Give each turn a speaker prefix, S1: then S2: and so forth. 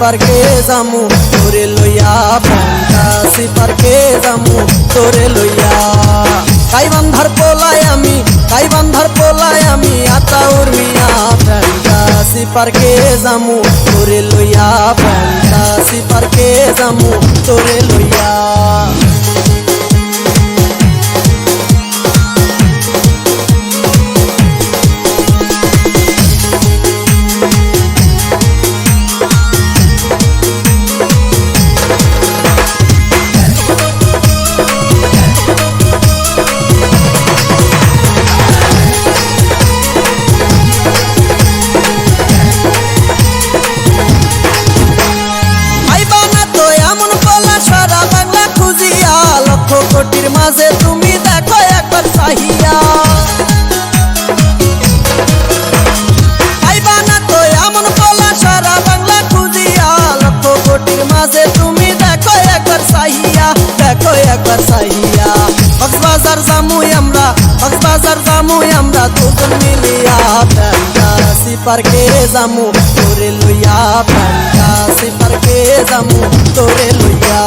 S1: পার্কে যামু তোরে লইয়া, ফ্যান্টাসি পার্কে যামু তোরে লইয়া। গাইবান্ধার পোলায় আমি আতাউর মিয়া, ফ্যান্টাসি পার্কে যামু তোরে লইয়া, ফ্যান্টাসি পার্কে যামু তোরে লইয়া। কোটির মাঝে তুমি দেখো একবার চাহিয়া, আইবা না তো এমন পোলা সারা বাংলা খুঁজিয়া। লক্ষ কোটির মাঝে তুমি দেখো একবার চাহিয়া, দেখো একবার চাহিয়া। কক্সবাজার জামুই আমরা দুজন মিলিয়া, ফ্যান্টাসি পার্কে যামু তোরে লইয়া, ফ্যান্টাসি পার্কে যামু তোরে লইয়া।